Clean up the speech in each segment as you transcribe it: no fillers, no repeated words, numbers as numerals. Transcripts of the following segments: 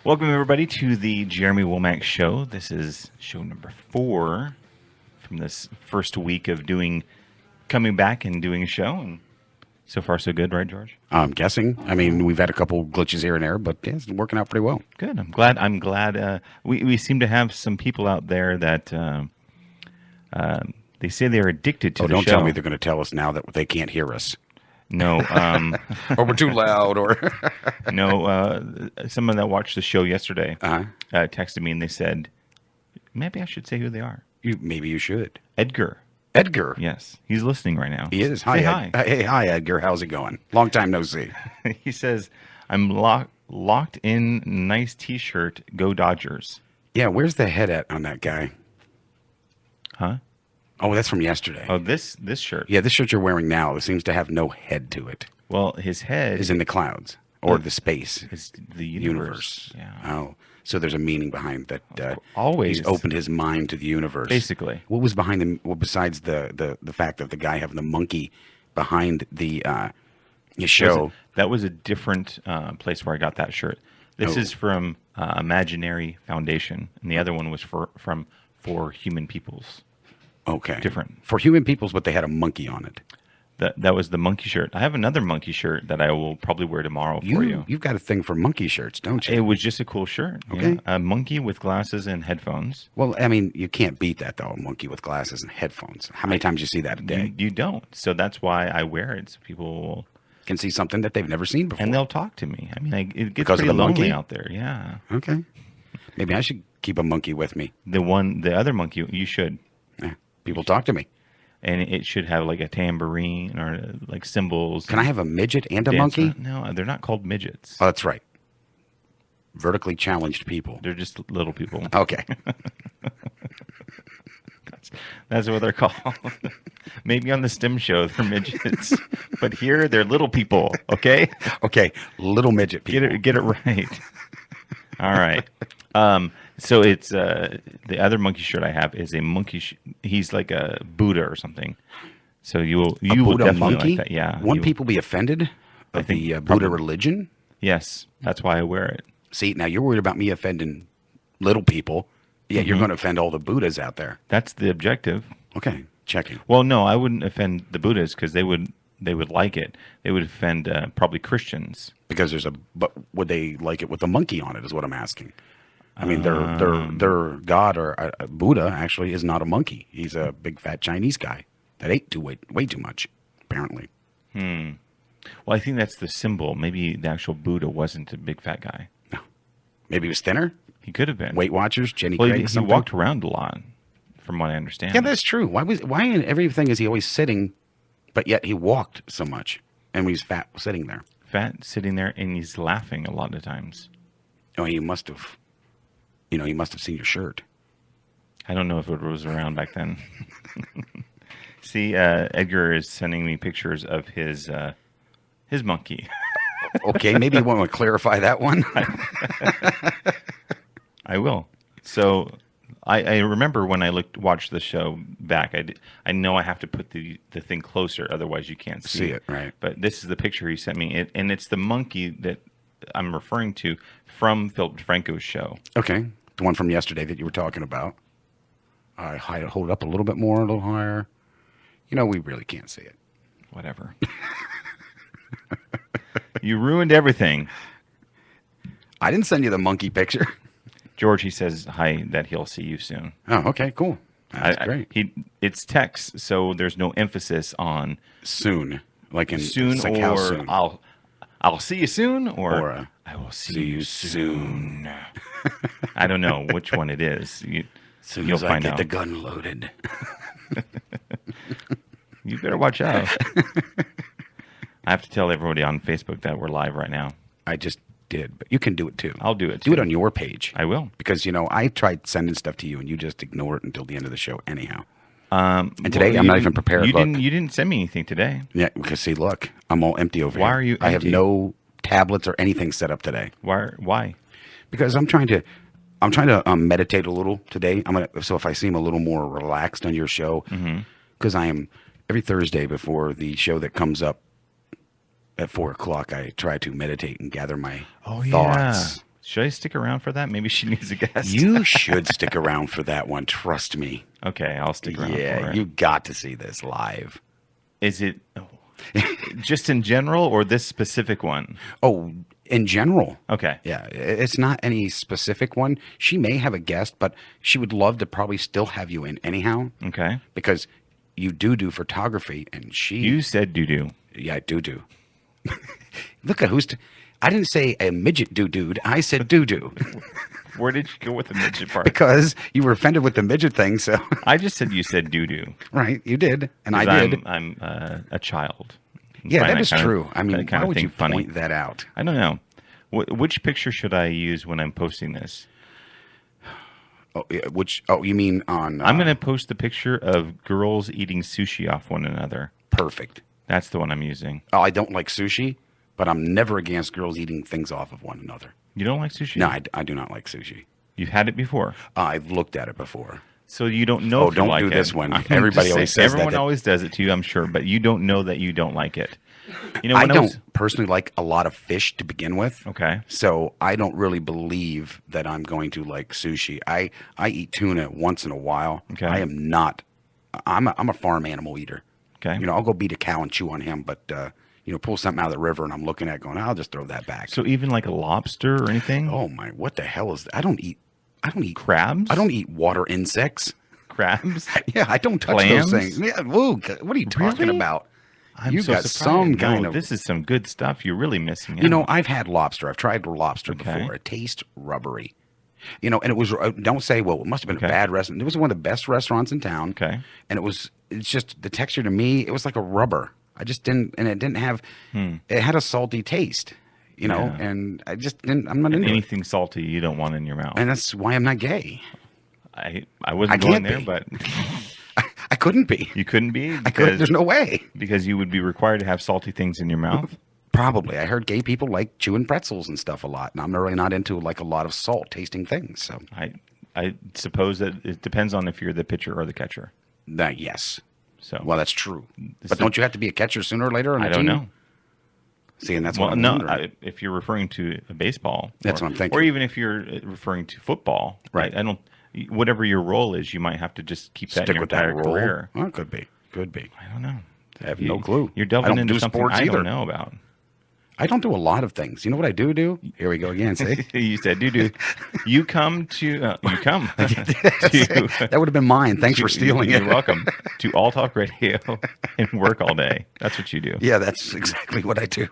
Welcome, everybody, to the Jeremy Womack Show. This is show number 4 from this first week of coming back and doing a show. And so far, so good, right, George? I'm guessing. I mean, we've had a couple glitches here and there, but yeah, it's working out pretty well. Good. I'm glad. We seem to have some people out there that they say they're addicted to the don't show. tell me they're going to tell us now that they can't hear us. No. Or we're too loud, or... No. Someone that watched the show yesterday texted me and they said, maybe I should say who they are. Maybe you should. Edgar. Edgar. Yes, he's listening right now. He is. Hi, Say hi. Hey, hi, Edgar. How's it going? Long time no see. He says, I'm locked in, nice T-shirt, go Dodgers. Yeah, where's the head at on that guy? Huh? Oh, that's from yesterday. Oh, this shirt. Yeah, this shirt you're wearing now seems to have no head to it. Well, his head Is in the clouds or the space. is the universe. Yeah. Oh, so there's a meaning behind that. Always. He's opened his mind to the universe. Basically. What was behind him? Well, besides the fact of the guy having the monkey behind the his show. That was a different place where I got that shirt. This is from Imaginary Foundation, and the other one was from For Human Peoples. Okay. Different. For Human Peoples, but they had a monkey on it. That was the monkey shirt. I have another monkey shirt that I will probably wear tomorrow for you. You've got a thing for monkey shirts, don't you? It was just a cool shirt. Okay. Yeah. A monkey with glasses and headphones. Well, I mean, you can't beat that, though, a monkey with glasses and headphones. How many times do you see that a day? You don't. So that's why I wear it. So people will... Can see something that they've never seen before. And they'll talk to me. I mean, it gets Because of pretty the lonely monkey? out there. Yeah. Okay. Maybe I should keep a monkey with me. The other monkey, you should. Yeah. People talk to me. And it should have like a tambourine or like cymbals. Can I have a midget and a dance monkey? No, they're not called midgets. Oh, that's right. Vertically challenged people. They're just little people. Okay. That's what they're called. Maybe on the STEM show they're midgets, but here they're little people. Okay. Okay. Little midget people. Get it right. All right. So it's the other monkey shirt I have is a monkey. He's like a Buddha or something. So you will Buddha definitely monkey? like that. Yeah. Won't people be offended of think the Buddha probably. religion? Yes, that's why I wear it. See, now you're worried about me offending little people. Yeah, you're going to offend all the Buddhas out there. That's the objective. Okay, checking. Well, no, I wouldn't offend the Buddhists because they would like it. They would offend probably Christians. Because but would they like it with a monkey on it? Is what I'm asking. I mean, their god or Buddha actually is not a monkey. He's a big fat Chinese guy that ate way too much, apparently. Well, I think that's the symbol. Maybe the actual Buddha wasn't a big fat guy. No, maybe he was thinner. He could have been. Weight Watchers, Jenny Well, Craig. he walked around a lot, from what I understand. Yeah, that's true. Why in everything is he always sitting, but yet he walked so much, and when he's fat sitting there? Fat sitting there, and he's laughing a lot of times. Oh, he must have. He must have seen your shirt. I don't know if it was around back then. See, Edgar is sending me pictures of his monkey. Okay, maybe you want to clarify that one. I will. So I remember when I watched the show back, I know I have to put the thing closer, otherwise you can't see it, right. But this is the picture he sent me, and it's the monkey that I'm referring to from Philip DeFranco's show. Okay, the one from yesterday that you were talking about. I hold it up a little bit more, a little higher. We really can't see it. Whatever. You ruined everything. I didn't send you the monkey picture. George, he says hi, that he'll see you soon. Oh, okay, cool. That's great. It's text, so there's no emphasis on Soon, like in soon it's like or how soon. I'll see you soon or, I will see you soon. I don't know which one it is. Soon You'll as I find get out. the gun loaded. You better watch out. I have to tell everybody on Facebook that we're live right now. I just did, but you can do it too. I'll do it Do too. it on your page. I will. Because, I tried sending stuff to you and you just ignore it until the end of the show anyhow. And today, I'm not even prepared. You Look. didn't send me anything today. Yeah, because see, look, I'm all empty over here. Why are you I have empty? no tablets or anything set up today. Why? Because I'm trying to meditate a little today. So if I seem a little more relaxed on your show, because I am every Thursday before the show that comes up at 4:00, I try to meditate and gather my thoughts Should I stick around for that? Maybe she needs a guest. You should stick around for that one. Trust me. Okay, I'll stick around for Yeah, it. you got to see this live. Is it just in general or this specific one? Oh, in general. Okay. Yeah, it's not any specific one. She may have a guest, but she would love to probably still have you in anyhow Okay. because you do photography, and she. You said doo-doo. Yeah, I do. Look at I didn't say a midget dude. I said do. Where did you go with the midget part? Because you were offended with the midget thing. So I just said you said doo-doo. right, you did, and I did. I'm a child. Yeah, Find that is kind of- true. I mean, that kind why of would thing you funny. point that out? I don't know. Which picture should I use when I'm posting this? Oh, yeah, you mean on? I'm going to post the picture of girls eating sushi off one another. Perfect. That's the one I'm using. Oh, I don't like sushi, but I'm never against girls eating things off of one another. You don't like sushi? No, I do not like sushi. You've had it before. I've looked at it before. So you don't know Oh, if you don't like do it. this one. I'm Everybody just always saying, says that. everyone always does it to you, I'm sure, but you don't know that you don't like it. You know, I when don't personally like a lot of fish to begin with. Okay. So I don't really believe that I'm going to like sushi. I eat tuna once in a while. Okay. I am not. I'm a farm animal eater. Okay. You know, I'll go beat a cow and chew on him, but pull something out of the river and I'm looking at it going, I'll just throw that back. So even like a lobster or anything? Oh my, what the hell is that? I don't eat Crabs? I don't eat water insects. Crabs? Yeah, I don't touch Clams? those things. Yeah, whoa, what are you talking Really? about? I'm You so got surprised. some No, kind of. This is some good stuff. You're really missing out. You know, I've had lobster. I've tried lobster Okay. before. It tastes rubbery. You know, and it was. Don't say, well, it must have been Okay. a bad restaurant. It was one of the best restaurants in town. Okay. And it's just the texture to me. It was like a rubber. I just didn't, and it didn't have. It had a salty taste. You know, Yeah. and I just didn't. I'm not And into it. anything salty you don't want in your mouth. And that's why I'm not gay. I wasn't I going can't there, be. but I couldn't be. you couldn't be I could. because, There's no way. because you would be required to have salty things in your mouth. Probably. I heard gay people like chewing pretzels and stuff a lot, and I'm really not into like a lot of salt tasting things. So I suppose that it depends on if you're the pitcher or the catcher. that yes. So Well, that's true. This But is- don't you have to be a catcher sooner or later on a I don't team? know. See, and that's Well, what I'm no. wondering. If you're referring to a baseball, That's or, what I'm thinking. or even if you're referring to football, Right. I don't. Whatever your role is, you might have to just keep that in Stick your with that entire role. career. Well, it could be. I don't know. I have no clue. You're I delving don't into do something sports I either. don't know about. I don't do a lot of things. You know what I do? Here we go again. See? You said, "Dude, you come to you come to That would have been mine. Thanks for stealing You're it. welcome to All Talk Radio and work all day. That's what you do. Yeah, that's exactly what I do.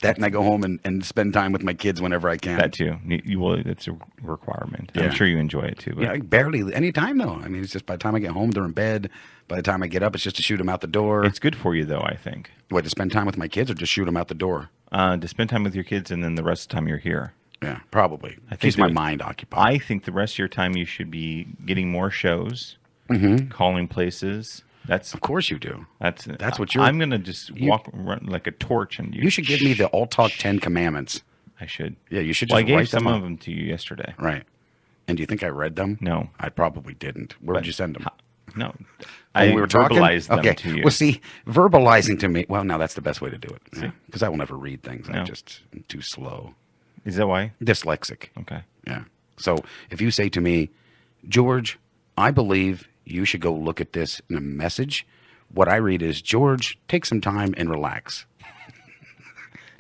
That and I go home and spend time with my kids whenever I can. That too. You will. That's a requirement. Yeah. I'm sure you enjoy it too. But Yeah, barely any time though. I mean, it's just by the time I get home, they're in bed. By the time I get up, it's just to shoot them out the door. it's good for you, though. I think What, to spend time with my kids or just shoot them out the door? to spend time with your kids, and then the rest of the time you're here. Yeah, probably. I think Keeps my that- mind occupied. I think the rest of your time you should be getting more shows, Mm-hmm. calling places. Of course you do. That's what you're- I'm gonna just run like a torch, and You should give me the All Talk 10 Commandments. I should. Yeah, you should Well, I just gave write some them of up. them to you yesterday. Right. And do you think I read them? No. I probably didn't. Where would you send them? No, Oh, I we were talking? verbalized them okay. to you. Well, see, verbalizing to me. Well, no, that's the best way to do it. See? Because I will never read things. No. I'm just too slow. Is that why? Dyslexic. Okay. Yeah. So if you say to me, George, I believe you should go look at this in a message, what I read is, George, take some time and relax.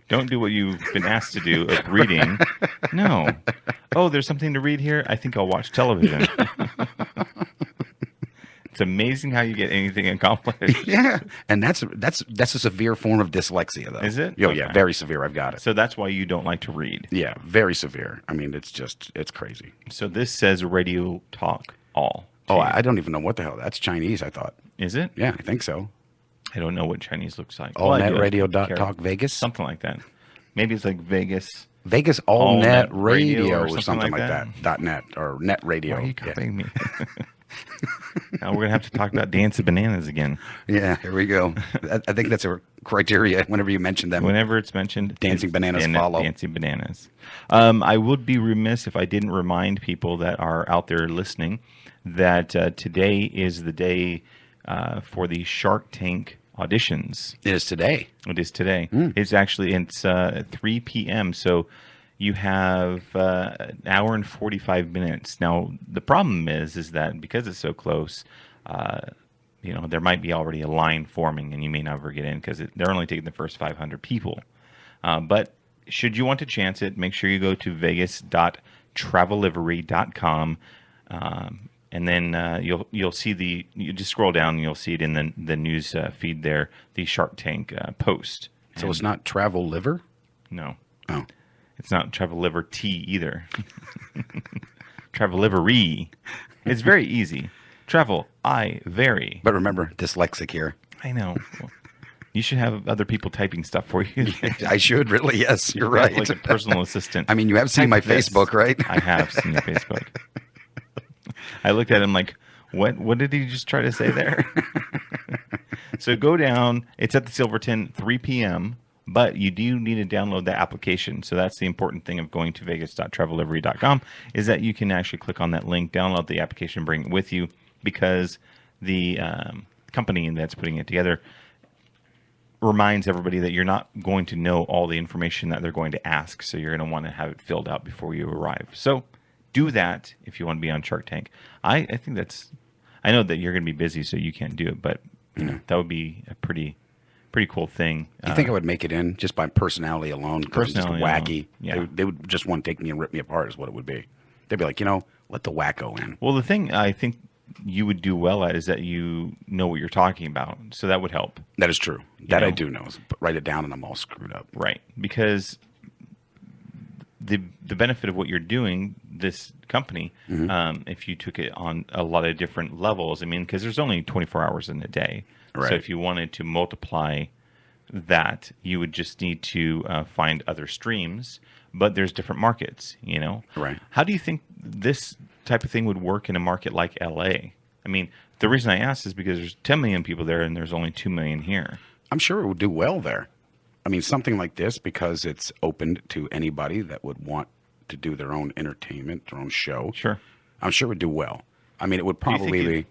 Don't do what you've been asked to do of reading. No. Oh, there's something to read here. I think I'll watch television. It's amazing how you get anything accomplished. Yeah. And that's a severe form of dyslexia, though. Is it? Oh, yeah. Okay. Very severe. I've got it. So that's why you don't like to read. Yeah. Very severe. I mean, it's crazy. So this says Radio Talk All. to Oh, you. I don't even know what the hell. That's Chinese, I thought. Is it? Yeah, I think so. I don't know what Chinese looks like. All Well, I Net do. I Radio don't care. Talk Vegas. Something like that. Maybe it's like Vegas. Vegas All Net Radio or something something like like that. .net or Net Radio. Why are you Yeah. copying me? Now we're gonna have to talk about Dancing Bananas again. Yeah, here we go. I think that's a criteria whenever you mention them. Whenever it's mentioned, Dancing Bananas follow. Dancing Bananas. I would be remiss if I didn't remind people that are out there listening that today is the day for the Shark Tank auditions. It is today. It is today. It's actually it's 3 p.m. So you have an hour and 45 minutes. Now, the problem is that because it's so close, uh, there might be already a line forming and you may never get in because they're only taking the first 500 people. But should you want to chance it, make sure you go to vegas.travellivery.com. And then you'll see you just scroll down and you'll see it in the news feed there, the Shark Tank post. So it's not Travel Liver? No. Oh. It's not Travel Liver Tea either. Travel Livery. It's very easy. Travel, I vary. But remember, dyslexic here. I know. Well, you should have other people typing stuff for you. I should really, yes, you're right. Like a personal assistant. I mean, you have seen my Type this. Facebook, right? I have seen your Facebook. I looked at him like, what did he just try to say there? So go down. It's at the Silverton, 3 p.m., but you do need to download the application. So that's the important thing of going to vegas.travellivery.com is that you can actually click on that link, download the application, bring it with you, because the company that's putting it together reminds everybody that you're not going to know all the information that they're going to ask. So you're going to want to have it filled out before you arrive. So do that if you want to be on Shark Tank. I think I know that you're going to be busy, so you can't do it, but that would be a pretty cool thing. You think I would make it in just by personality alone? 'Cause I'm just Personality wacky. alone, yeah. They would just want to take me and rip me apart is what it would be. They'd be like, let the wacko in. Well, the thing I think you would do well at is that you know what you're talking about, so that would help. That is true. That I know. do know. Write it down and I'm all screwed up. Right, because the benefit of what you're doing, this company, if you took it on a lot of different levels, I mean, because there's only 24 hours in a day. Right. So if you wanted to multiply that, you would just need to find other streams, but there's different markets, Right. How do you think this type of thing would work in a market like LA? I mean, the reason I asked is because there's 10 million people there and there's only 2 million here. I'm sure it would do well there. I mean, something like this, because it's opened to anybody that would want to do their own entertainment, their own show. Sure. I'm sure it would do well. I mean, it would probably be.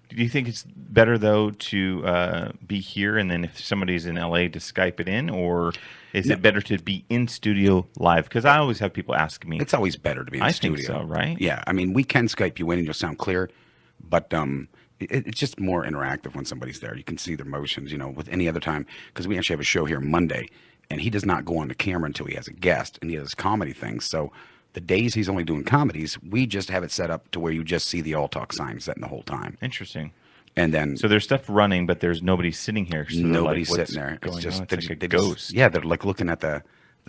Do you think it's better, though, to be here and then if somebody's in LA to Skype it in? Or is it better to be in studio live? Because I always have people ask me. It's always better to be in I the studio. think so, right? Yeah. I mean, we can Skype you in and you'll sound clear, but it's just more interactive when somebody's there. You can see their motions, with any other time. Because we actually have a show here Monday, and he does not go on the camera until he has a guest, and he has comedy things. So the days he's only doing comedies, we just have it set up to where you just see the all talk sign setting the whole time. Interesting. And then So there's stuff running, but there's nobody sitting here. So they're nobody's like, "What's sitting there. It's going just on?" It's like a they just- ghost. yeah, they're like looking at the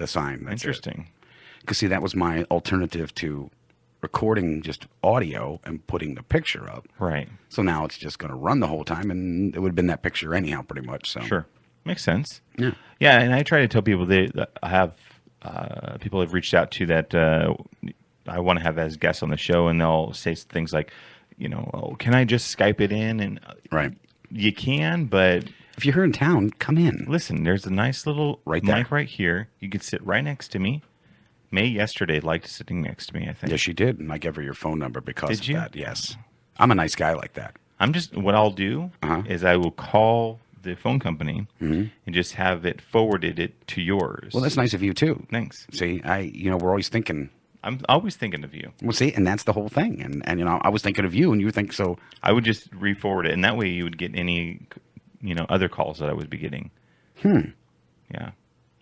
sign. That's Interesting. Because see, that was my alternative to recording just audio and putting the picture up. Right. So now it's just going to run the whole time, and it would have been that picture anyhow, pretty much. So Sure. Makes sense. Yeah. Yeah, and I try to tell people that I have people have reached out to that I want to have as guests on the show, and they'll say things like, "Oh, can I just Skype it in?" And Right. you can, but If you're here in town, come in. listen, there's a nice little Right there. mic right here. You could sit right next to me. May yesterday liked sitting next to me, I think. Yes, you did, and I gave her your phone number because Did of you? that. Yes, I'm a nice guy like that. What I'll do is I will call the phone company and just have it forwarded it to yours. Well, that's nice of you too. Thanks. See, we're always thinking. I'm always thinking of you. Well, see, and that's the whole thing. And I was thinking of you, and you think so. I would just re-forward it, and that way you would get any, other calls that I would be getting. Yeah.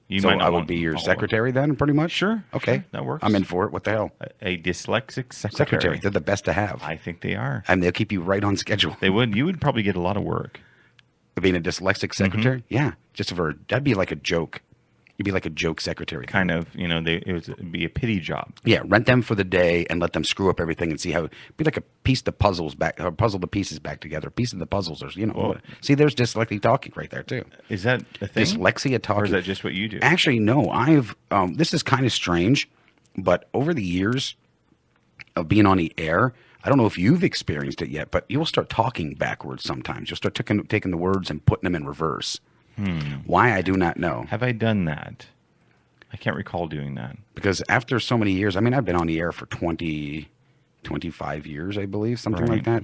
You So might not I would want be your all of secretary then, pretty much. Sure, Okay, sure, that works. I'm in for it. What the hell? A dyslexic secretary. Secretary. They're the best to have, I think they are. and they'll keep you right on schedule. They would. You would probably get a lot of work. Being a dyslexic secretary, Mm-hmm. yeah, just for that'd be like a joke. You'd be like a joke secretary. Kind of, it'd be a pity job. Yeah, rent them for the day and let them screw up everything and see how. Be like a piece the puzzles back, or puzzle the pieces back together. Piece of the puzzles, or See, there's dyslexia talking right there too. Is that a thing? Dyslexia talking. Or is that just what you do? Actually, no. I've this is kind of strange, but over the years of being on the air, I don't know if you've experienced it yet, but you'll start talking backwards sometimes. You'll start taking the words and putting them in reverse. Why, I do not know. Have I done that? I can't recall doing that. Because after so many years, I mean, I've been on the air for 25 years, I believe, something like Right. that.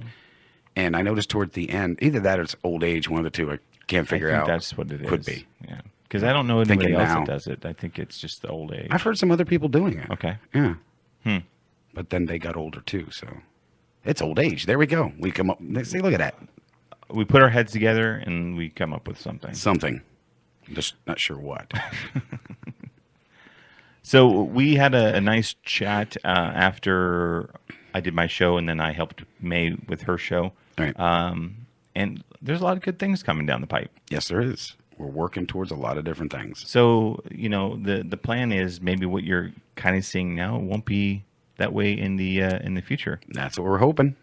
And I noticed towards the end, either that or it's old age, one of the two. I can't figure I think out. that's what it is. Could be. Yeah. Because I don't know anybody Thinking else now. that does it. I think it's just the old age. I've heard some other people doing it. Okay. Yeah. Hmm. But then they got older too, so it's old age. There we go. We come up. See, look at that. We put our heads together and we come up with something. Something. Just not sure what. So we had a nice chat after I did my show, and then I helped May with her show. All right. And there's a lot of good things coming down the pipe. Yes, there is. We're working towards a lot of different things. So, the plan is maybe what you're kind of seeing now won't be that way in the future. That's what we're hoping.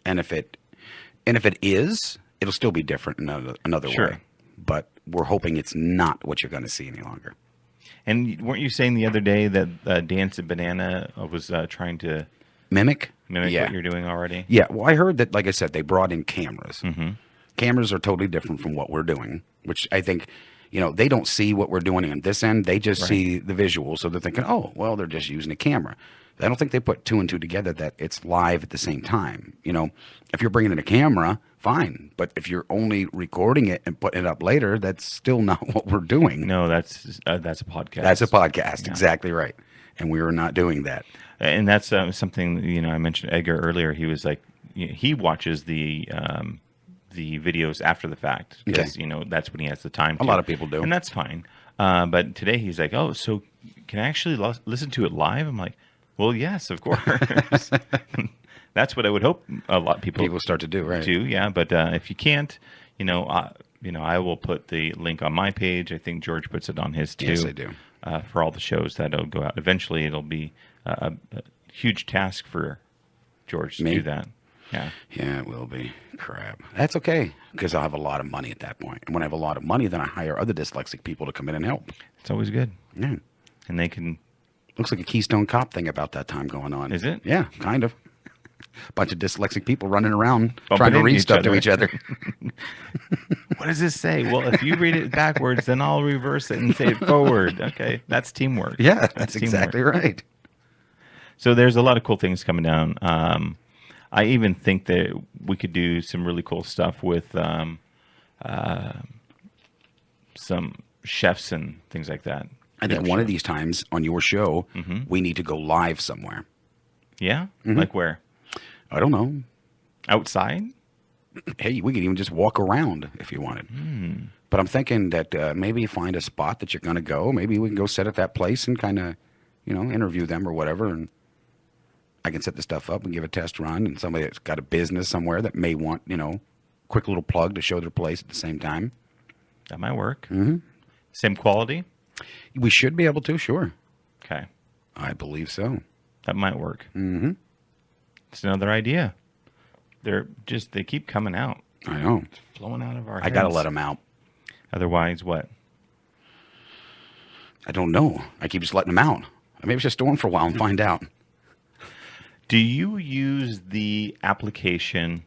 And if it is, it'll still be different in another Sure. way. But we're hoping it's not what you're going to see any longer. And weren't you saying the other day that Dance and Banana was trying to Mimic? mimic Yeah. what you're doing already? Yeah. Well, I heard that, like I said, they brought in cameras. Mm-hmm. Cameras are totally different from what we're doing, which I think, they don't see what we're doing on this end. They just Right. see the visual. So they're thinking, oh, well, they're just using a camera. I don't think they put two and two together that it's live at the same time. If you're bringing in a camera, fine. But if you're only recording it and putting it up later, that's still not what we're doing. No, that's a podcast. That's a podcast. Yeah. Exactly right. And we are not doing that. And that's something I mentioned Edgar earlier. He was like, he watches the videos after the fact because that's when he has the time. A lot of people do. and that's fine. But today he's like, oh, so can I actually listen to it live? I'm like, well, yes, of course. That's what I would hope a lot of people start to do, right? do. Yeah, but if you can't, I will put the link on my page. I think George puts it on his too. Yes, I do. For all the shows that'll go out. Eventually, it'll be a huge task for George to Me? do that. Yeah. Yeah, it will be. Crap. That's okay because I'll have a lot of money at that point. And when I have a lot of money, then I hire other dyslexic people to come in and help. It's always good. Yeah. And they can. Looks like a Keystone Cop thing about that time going on. Is it? Yeah, kind of. Bunch of dyslexic people running around Bumping trying to into read each stuff other. to each other. What does this say? Well, if you read it backwards, then I'll reverse it and say it forward. Okay. That's teamwork. Yeah, that's teamwork. exactly right. So there's a lot of cool things coming down. I even think that we could do some really cool stuff with some chefs and things like that. I think one of these times on your show, Mm-hmm. we need to go live somewhere. Yeah? Mm-hmm. Like where? I don't know. Outside? Hey, we could even just walk around if you wanted. But I'm thinking that maybe find a spot that you're going to go. Maybe we can go sit at that place and kind of, interview them or whatever. And I can set the stuff up and give a test run. And somebody that's got a business somewhere that may want, quick little plug to show their place at the same time. That might work. Mm-hmm. Same quality? We should be able to, sure. Okay. I believe so. That might work. Mm-hmm. It's another idea. They keep coming out, I know. flowing out of our I heads. got to let them out. Otherwise, what? I don't know. I keep just letting them out. Maybe I should store them for a while and find out. Do you use the application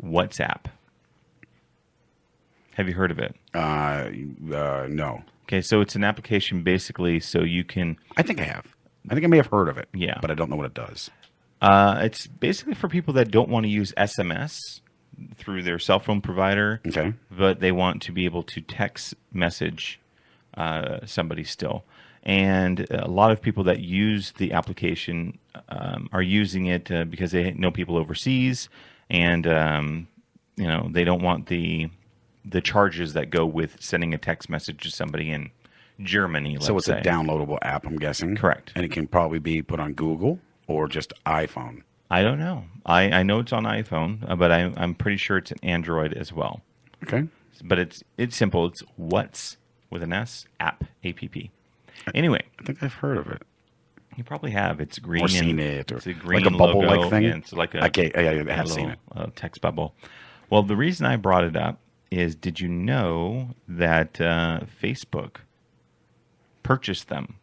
WhatsApp? Have you heard of it? No. Okay, so it's an application basically so you can. I think I have. I think I may have heard of it. Yeah. But I don't know what it does. It's basically for people that don't want to use SMS through their cell phone provider, Okay. but they want to be able to text message somebody still. And a lot of people that use the application are using it because they know people overseas, and they don't want the charges that go with sending a text message to somebody in Germany. So let's it's say. a downloadable app, I'm guessing. Correct. And it can probably be put on Google or just iPhone. I don't know. I know it's on iPhone, but I'm pretty sure it's an Android as well. Okay. But it's simple. It's What's with an S app. Anyway, I think I've heard of it. you probably have. It's green. Or seen and it. Or it's a green like a bubble-like logo. thing? Yeah, it's like a Okay, I have a seen little, it. text bubble. Well, the reason I brought it up is, did you know that Facebook purchased them?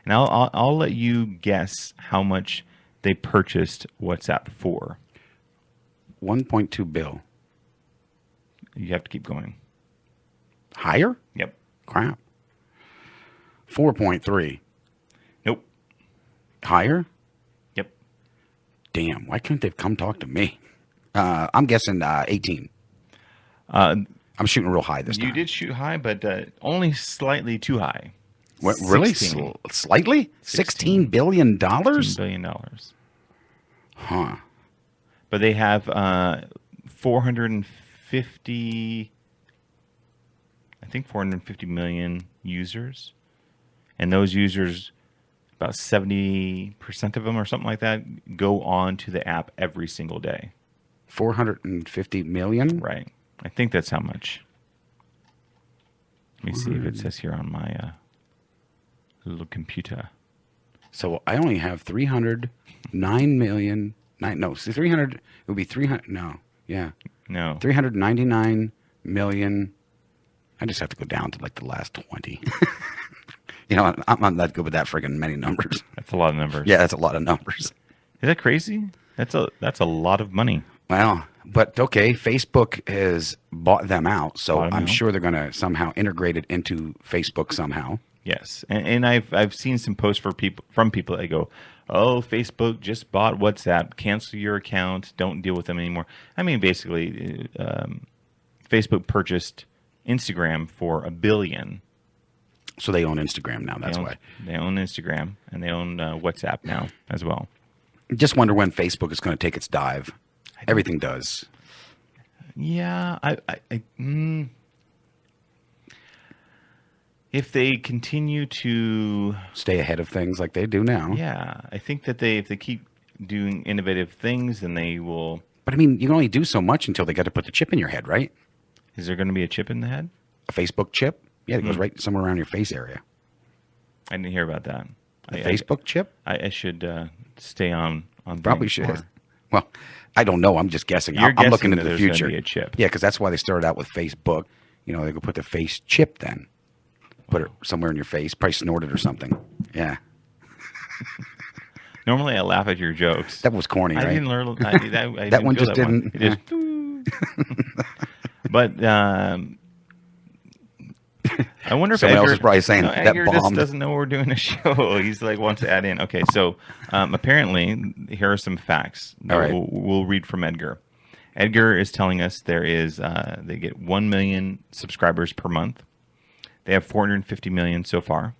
And I'll let you guess how much they purchased WhatsApp for. 1.2 bill. You have to keep going. Higher? Yep. Crap. 4.3. Nope. Higher? Yep. Damn, why couldn't they come talk to me? I'm guessing 18. Uh, I'm shooting real high this time. You did shoot high, but only slightly too high. What, really? 16. Slightly? $16 billion? $16 billion. Huh. But they have 450, I think 450 million users. And those users, about 70% of them or something like that, go on to the app every single day. 450 million? Right. I think that's how much. Let me see if it says here on my little computer. So I only have 309 million. No, 300. It would be 300. No, yeah. No. 399 million. I just have to go down to like the last 20. You know, I'm not that good with that friggin' many numbers. That's a lot of numbers. Yeah, that's a lot of numbers. Is that crazy? That's a lot of money. Well, but okay, Facebook has bought them out, so Bought them I'm out. sure they're going to somehow integrate it into Facebook somehow. Yes, and I've seen some posts from people that go, "Oh, Facebook just bought WhatsApp. Cancel your account. Don't deal with them anymore." I mean, basically, Facebook purchased Instagram for $1 billion. So they own Instagram now. That's why. They own Instagram and they own WhatsApp now as well. Just wonder when Facebook is going to take its dive. Everything does. Yeah, if they continue to, Stay ahead of things like they do now. yeah, I think that if they keep doing innovative things, then they will. But I mean, you can only do so much until they got to put the chip in your head, right? Is there going to be a chip in the head? A Facebook chip? Yeah, it goes right somewhere around your face area. I didn't hear about that. A Facebook chip? I should stay on. Probably things should. more. Well, I don't know. I'm just guessing. You're I'm looking guessing into that the there's gonna future. be a chip. Yeah, because that's why they started out with Facebook. You know, they could put the face chip then. Put it somewhere in your face. Probably snort it or something. Yeah. Normally, I laugh at your jokes. That was corny, I right? didn't learn. I That didn't one feel just that one. didn't- It just, but I wonder if Someone else Edgar, is probably saying, "That Edgar just bombed." doesn't know we're doing a show. He's like wants to add in. Okay, so apparently here are some facts that All right. we'll read from Edgar. Edgar is telling us there is they get 1 million subscribers per month. They have 450 million so far,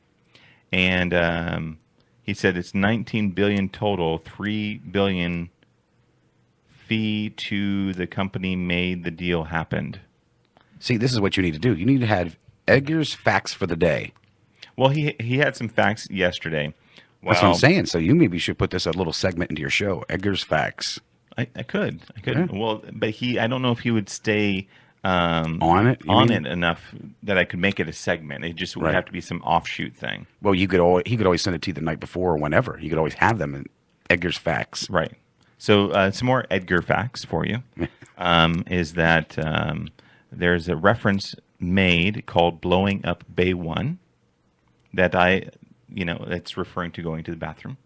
and he said it's 19 billion total. 3 billion fee to the company made the deal happened. See, this is what you need to do. You need to have Edgar's facts for the day. Well, he had some facts yesterday. That's what I'm saying. So you maybe should put this a little segment into your show. Edgar's facts. I could. Yeah. Well, but I don't know if he would stay On it? You on mean? it enough that I could make it a segment. It just would Right. have to be some offshoot thing. Well, he could always send it to you the night before or whenever. You could always have them in Edgar's facts. Right. So some more Edgar facts for you is that there's a reference made called blowing up Bay 1 that it's referring to going to the bathroom.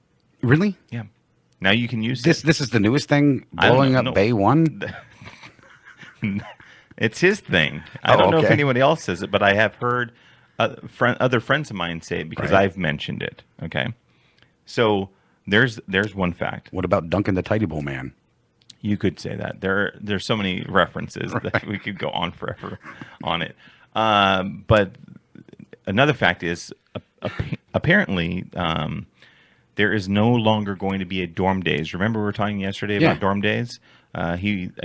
Really? Yeah. Now you can use This is the newest thing, I don't blowing know, up no. Bay 1? It's his thing. I Oh, don't know if okay. anybody else says it, but I have heard other friends of mine say it because Right. I've mentioned it. Okay. So there's one fact. What about Duncan the Tidy Bowl Man? You could say that. There's so many references that we could go on forever on it. But another fact is apparently there is no longer going to be a dorm days. Remember we were talking yesterday about Yeah. dorm days? I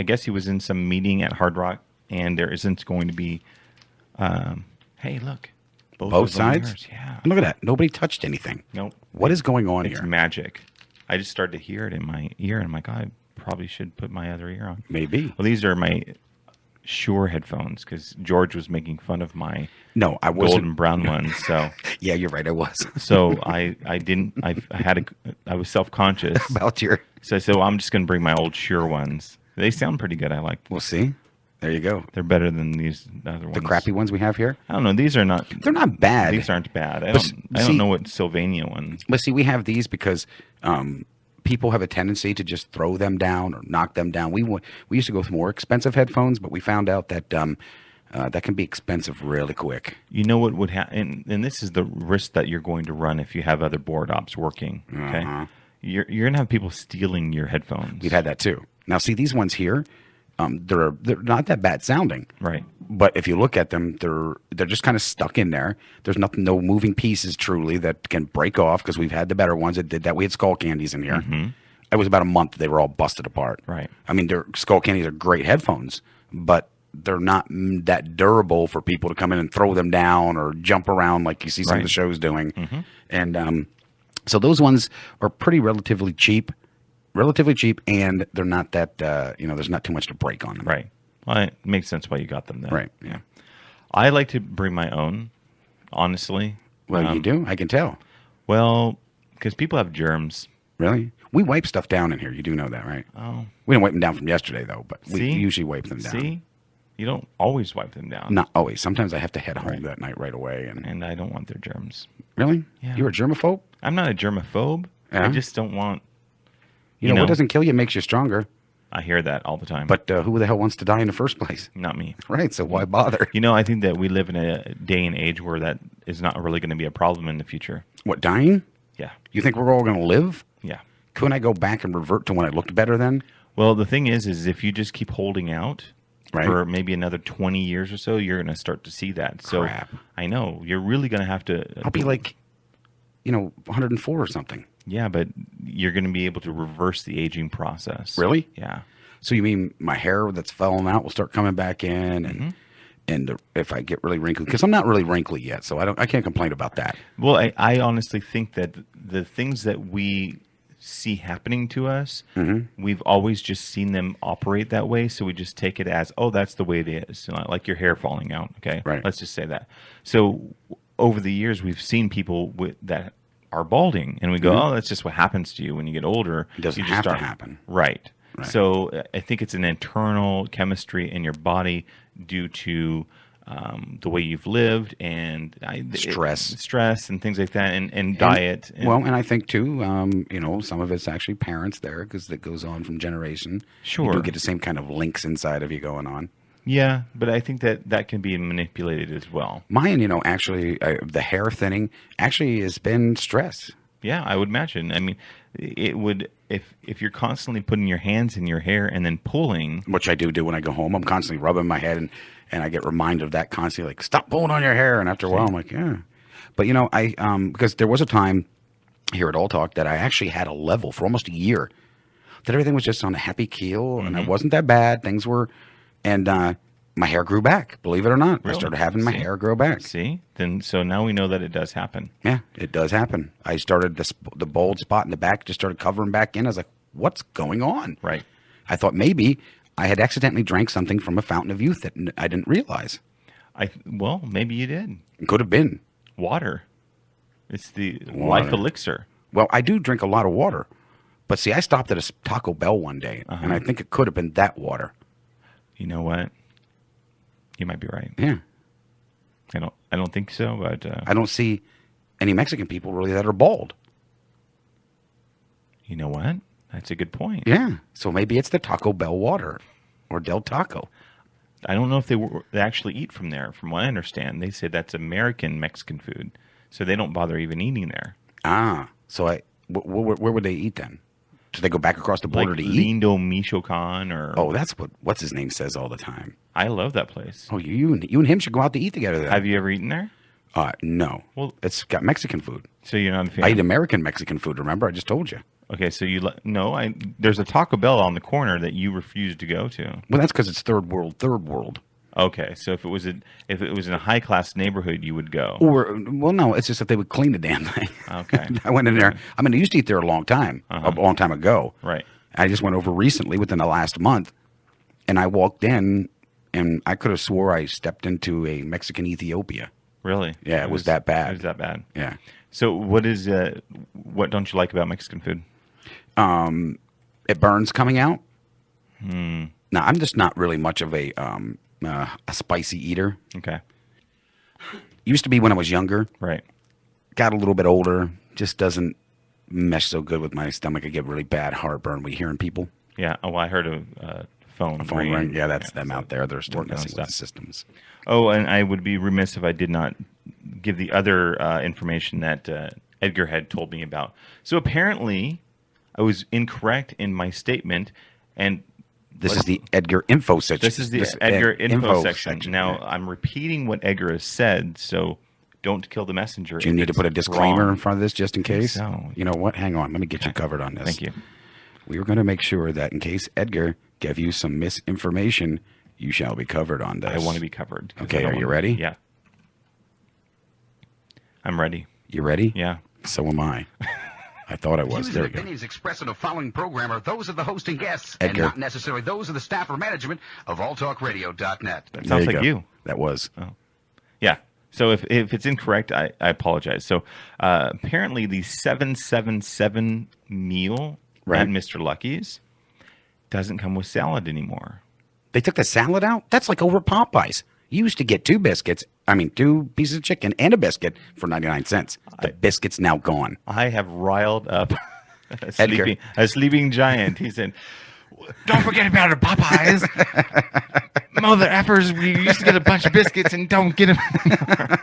guess he was in some meeting at Hard Rock, and there isn't going to be. Hey, look, Both of them sides? yours. Yeah. Look at that. Nobody touched anything. Nope. What is going on It's here? magic. I just started to hear it in my ear, and I'm like, I probably should put my other ear on. Maybe. Well, these are my Shure headphones because George was making fun of my No, I wasn't. golden brown ones. So, Yeah, you're right. I was. I was self conscious. About your. So I said, well, I'm just going to bring my old Shure ones. They sound pretty good. I like them. We'll see. There you go. They're better than these other ones. The crappy ones we have here. I don't know. These are not. They're not bad. These aren't bad. I But don't see- know what Sylvania ones. But see, we have these because people have a tendency to just throw them down or knock them down. We used to go with more expensive headphones, but we found out that that can be expensive really quick. You know what would happen, and this is the risk that you're going to run if you have other board ops working. Okay, Uh-huh. you're going to have people stealing your headphones. We've had that too. Now, see these ones here, they're not that bad sounding, Right. But if you look at them, they're just kind of stuck in there. There's nothing, no moving pieces truly that can break off, because we've had the better ones that did that. We had Skull Candies in here. It was about a month they were all busted apart. Right. I mean, their Skull Candies are great headphones, but they're not that durable for people to come in and throw them down or jump around like you see some of the shows doing. And so those ones are relatively cheap, and they're not that there's not too much to break on them. Right. Well, it makes sense why you got them then. Right. Yeah. I like to bring my own, honestly. Well, you do. I can tell. Well, because people have germs. Really? We wipe stuff down in here. You do know that, right? Oh. We didn't wipe them down from yesterday, though, but we See? usually wipe them down. See? You don't always wipe them down. Not always. Sometimes I have to head home that night right away. And I don't want their germs. Really? Yeah. You're a germaphobe? I'm not a germaphobe. I Yeah? just don't want... You know, what doesn't kill you makes you stronger. I hear that all the time. But who the hell wants to die in the first place? Not me. Right, so why bother? I think that we live in a day and age where that is not really going to be a problem in the future. What, dying? Yeah. You think we're all going to live? Yeah. Couldn't I go back and revert to when I looked better then? Well, the thing is if you just keep holding out Right. for maybe another 20 years or so, you're going to start to see that. So Crap. I know you're really going to have to. I'll be like, 104 or something. Yeah, but you're going to be able to reverse the aging process. Really? Yeah. So you mean my hair that's fallen out will start coming back in, and if I get really wrinkly, because I'm not really wrinkly yet, so I can't complain about that. Well, I honestly think that the things that we see happening to us, we've always just seen them operate that way. So we just take it as, oh, that's the way it is. Like your hair falling out. Okay. Right. Let's just say that. So over the years, we've seen people that are balding, and we go, oh, that's just what happens to you when you get older. It doesn't you just have to happen. Right. Right. So I think it's an internal chemistry in your body due to the way you've lived and stress and things like that, and diet. And I think too, some of it's actually parents there, because it goes on from generation. Sure. You do get the same kind of links inside of you going on. Yeah, but I think that can be manipulated as well. Mine, actually, the hair thinning actually has been stress. Yeah, I would imagine. I mean, it would, if you're constantly putting your hands in your hair and then pulling. Which I do when I go home. I'm constantly rubbing my head, and I get reminded of that constantly, like, stop pulling on your hair. And after a while, I'm like, yeah. But, because there was a time here at All Talk that I actually had a level for almost a year, that everything was just on a happy keel, and it wasn't that bad. Things were, and my hair grew back, believe it or not. Really? I started having my hair grow back. See? So now we know that it does happen. Yeah, it does happen. I started the bald spot in the back, just started covering back in. I was like, what's going on? Right. I thought maybe I had accidentally drank something from a fountain of youth that I didn't realize. Well, maybe you did. It could have been. Water. It's the Water. life elixir. Well, I do drink a lot of water. But see, I stopped at a Taco Bell one day, and I think it could have been that water. You know what? You might be right. Yeah. I don't think so, but I don't see any Mexican people really that are bald. You know what? That's a good point. Yeah. So maybe it's the Taco Bell water or Del Taco. I don't know if they actually eat from there. From what I understand, they say that's American Mexican food, so they don't bother even eating there. So where would they eat then? Do they go back across the border to eat? Lindo Michoacan or... Oh, that's what's his name says all the time. I love that place. Oh, you and him should go out to eat together then. Have you ever eaten there? No. Well, it's got Mexican food. So you're not a fan? I eat American Mexican food, remember? I just told you. Okay, so there's a Taco Bell on the corner that you refuse to go to. Well, that's because it's third world. Okay, so if it was in a high class neighborhood, you would go. No, it's just that they would clean the damn thing. Okay. I went in there. I mean, I used to eat there a long time ago. Right. I just went over recently within the last month, and I walked in, and I could have swore I stepped into a Mexican Ethiopia. Really? Yeah, it was that bad. It was that bad. Yeah. So what don't you like about Mexican food? It burns coming out. Now, I'm just not really much of a spicy eater. Okay. Used to be when I was younger. Right. Got a little bit older. Just doesn't mesh so good with my stomach. I get really bad heartburn when hearing people. Yeah. Oh, I heard a phone ring. Yeah, that's them out there. They're still working on messing with stuff. the systems. Oh, and I would be remiss if I did not give the other information that Edgar had told me about. So apparently, I was incorrect in my statement, and This is the Edgar info section. This is the Edgar info section. Now, I'm repeating what Edgar has said, so don't kill the messenger. Do you need to put a disclaimer wrong. in front of this just in case? So. You know what? Hang on. Let me get you covered on this. Thank you. We were going to make sure that in case Edgar gave you some misinformation, you shall be covered on this. I want to be covered. Okay, are you ready? Yeah. I'm ready. You ready? Yeah. So am I. I thought I was. Views There and we go. opinions expressed in the following program are those of the host and guests, Edgar. and not necessarily those of the staff or management of AllTalkRadio.net. That There sounds like go. you. That was. Yeah. So if it's incorrect, I apologize. So apparently the 777 meal Right. at Mr. Lucky's doesn't come with salad anymore. They took the salad out? That's like over Popeyes. You used to get two pieces of chicken and a biscuit for 99 cents. The biscuit's now gone. I have riled up Edgar. a sleeping giant. He said, "Don't forget about the Popeyes. Mother effers, we used to get a bunch of biscuits and don't get them anymore."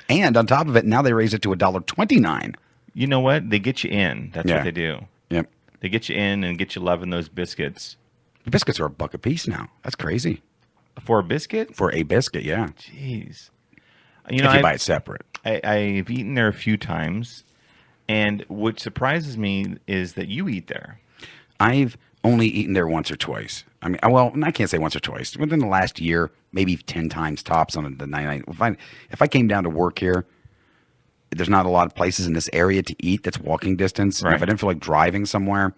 And on top of it, now they raise it to $1.29. You know what? They get you in. That's Yeah. what they do. Yep. They get you in and get you loving those biscuits. The biscuits are $1 a piece now. That's crazy. For a biscuit? For a biscuit, yeah. Jeez. If you buy it separate. I've eaten there a few times, and what surprises me is that you eat there. I've only eaten there once or twice. I mean, well, I can't say once or twice. Within the last year, maybe 10 times tops on the 99. If I came down to work here, there's not a lot of places in this area to eat that's walking distance. And if I Right. didn't feel like driving somewhere,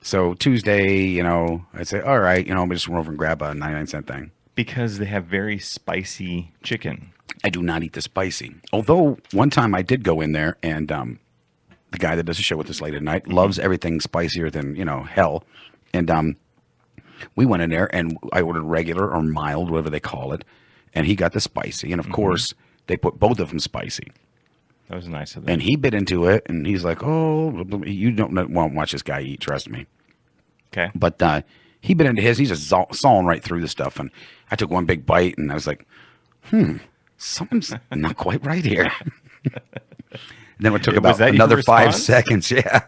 so Tuesday, I'd say, all right, I'm gonna just run over and grab a 99-cent thing. Because they have very spicy chicken. I do not eat the spicy. Although one time I did go in there, and the guy that does the show with us late at night loves everything spicier than hell. And we went in there, and I ordered regular or mild, whatever they call it, and he got the spicy. And of course, they put both of them spicy. That was nice of them. And he bit into it, and he's like, "Oh, you don't want to watch this guy eat. Trust me." Okay. But he bit into his. He's just sawing right through the stuff, and I took one big bite, and I was like, something's not quite right here. Then it took Was about that your another 5 response? seconds. Yeah.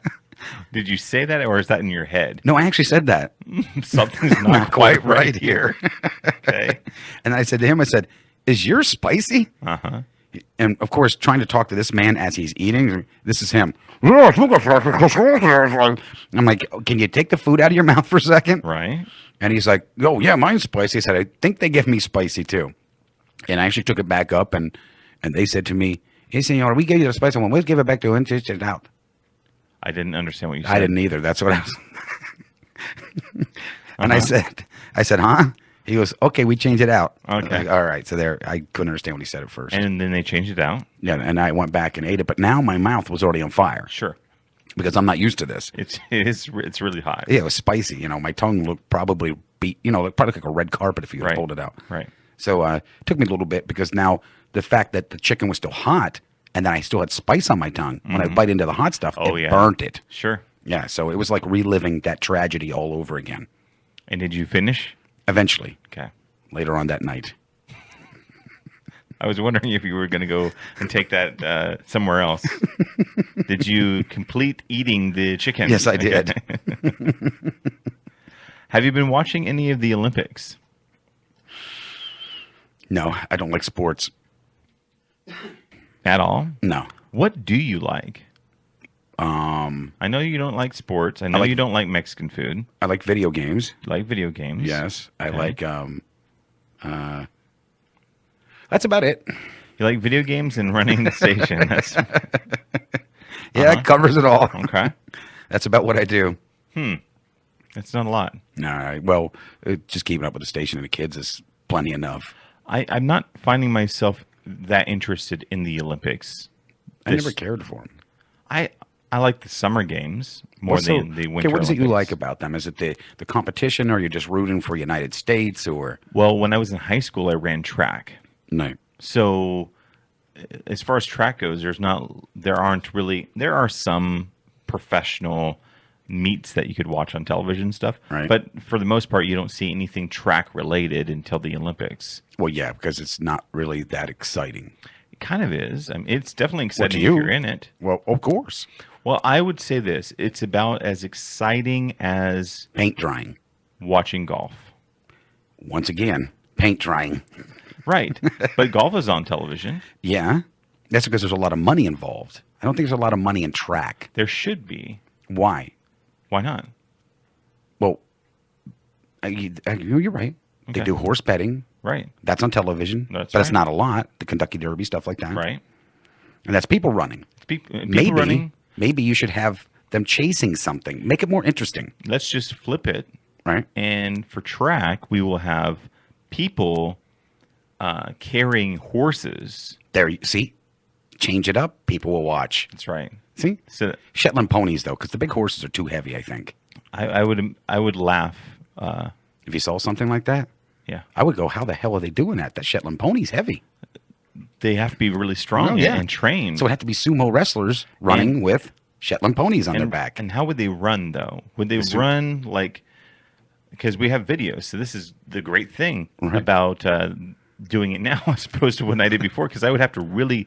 Did you say that, or is that in your head? No, I actually said that. Something's not quite right here. Okay. And I said to him, I said, "Is yours spicy?" Uh-huh. And of course, trying to talk to this man as he's eating, this is him. I'm like, "Can you take the food out of your mouth for a second?" Right. And he's like, "Oh, yeah, mine's spicy." I said, "I think they give me spicy too." And I actually took it back up, and they said to me, "Hey, senor, we gave you the spicy one. We'll give it back to you and taste it out." I didn't understand what you said. I didn't either. That's what I was. And I said, "Huh?" He goes, "Okay, we changed it out." Okay. Like, all right. So there, I couldn't understand what he said at first. And then they changed it out. Yeah, and I went back and ate it, but now my mouth was already on fire Sure. because I'm not used to this. It's really hot. Yeah, it was spicy. My tongue looked probably looked like a red carpet if you Right. pulled it out. Right. So it took me a little bit because now the fact that the chicken was still hot and then I still had spice on my tongue when I bite into the hot stuff, Oh, it yeah. burnt it. Sure. Yeah, so it was like reliving that tragedy all over again. And did you finish? Eventually, Okay. later on that night. I was wondering if you were going to go and take that somewhere else. Did you complete eating the chicken? Yes, I did. Have you been watching any of the Olympics? No, I don't like sports. At all? No. What do you like? I know you don't like sports. I know like- you don't like Mexican food. I like video games. You like video games. Yes. I Okay. like that's about it. You like video games and running the station. That's Yeah, it covers it all. okay. That's about what I do. That's not a lot. Well, just keeping up with the station and the kids is plenty enough. I'm not finding myself that interested in the Olympics. I never cared for them. I like the summer games more than the winter. Okay, what is it you Olympics. like about them? Is it the competition, or you're just rooting for United States, or Well, when I was in high school, I ran track. no? So, as far as track goes, there are some professional meets that you could watch on television and stuff. Right. But for the most part, you don't see anything track related until the Olympics. Well, yeah, because it's not really that exciting. It kind of is. I mean, it's definitely exciting you? if you're in it. Well, of course, Well, I would say this: it's about as exciting as paint drying. watching golf. Once again, paint drying. Right. But golf is on television. Yeah, that's because there's a lot of money involved. I don't think there's a lot of money in track. There should be. Why? Why not? Well, you're right. They Okay. do horse betting. Right. That's on television. That's but it's right. not a lot. The Kentucky Derby, stuff like that. Right. And that's people running. People Maybe, running. maybe you should have them chasing something. Make it more interesting, Let's just flip it. right? And for track, we will have people carrying horses. There, you see, change it up. People will watch. That's right. See, So Shetland ponies though, because the big horses are too heavy. I think I would laugh. if you saw something like that, Yeah. I would go, "How the hell are they doing that? That Shetland pony's heavy." They have to be really strong Oh, yeah. and trained. So it had to be sumo wrestlers running And- with Shetland ponies on their and, back. And how would they run though? Would they run like? Because we have videos, so this is the great thing Right. about doing it now as opposed to what I did before. Because I would have to really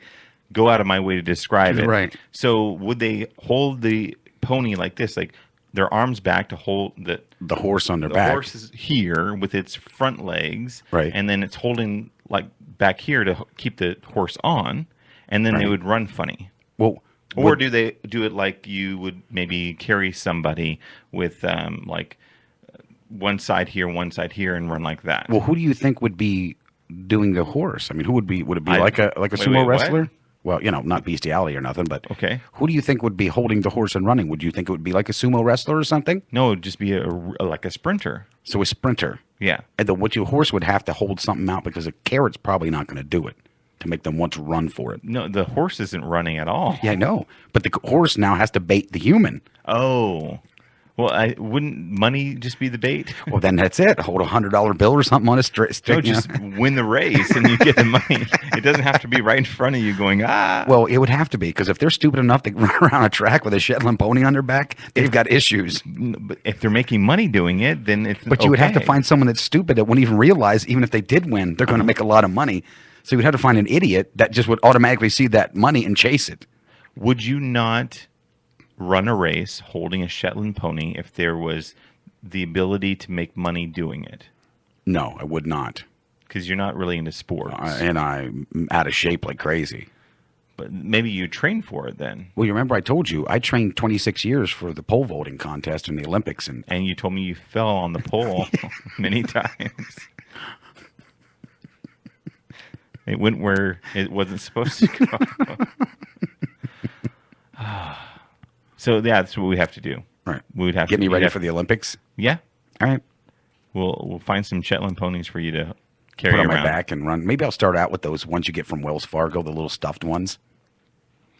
go out of my way to describe it. Right. So would they hold the pony like this, like their arms back to hold The horse on their the back. horse is here with its front legs, Right. and then it's holding like back here to keep the horse on, and then they Right. would run funny. Well, Or do they do it like you would maybe carry somebody with like one side here, and run like that? well, who do you think would be doing the horse? I mean, who would be? Would it be I- like a wait, sumo what? wrestler? Well, not bestiality or nothing, but Okay. Who do you think would be holding the horse and running? Would you think it would be like a sumo wrestler or something? No, it'd just be like a sprinter. So a sprinter. Yeah. And your horse would have to hold something out because a carrot's probably not going to do it to make them want to run for it. No, the horse isn't running at all. Yeah, I know. But the horse now has to bait the human. Oh. Well, wouldn't money just be the bait? Well, then that's it. Hold $100 bill or something on a stick. No, just win the race and you get the money. It doesn't have to be right in front of you going, ah. Well, it would have to be because if they're stupid enough to run around a track with a Shetland pony on their back, they've got issues. But if they're making money doing it, then it's But you would have to okay. find someone that's stupid that wouldn't even realize, even if they did win, they're going to make a lot of money. So you would have to find an idiot that just would automatically see that money and chase it. Would you not run a race holding a Shetland pony if there was the ability to make money doing it? No, I would not. Because you're not really into sports. And I'm out of shape like crazy. But maybe you train for it then. Well, you remember I told you I trained 26 years for the pole vaulting contest in the Olympics, and And you told me you fell on the pole many times. It went where it wasn't supposed to go. So yeah, that's what we have to do. right, We would have get to me we'd ready have- for the Olympics. Yeah, All right, we'll find some Shetland ponies for you to carry put on around. my back and run. Maybe I'll start out with those ones you get from Wells Fargo, the little stuffed ones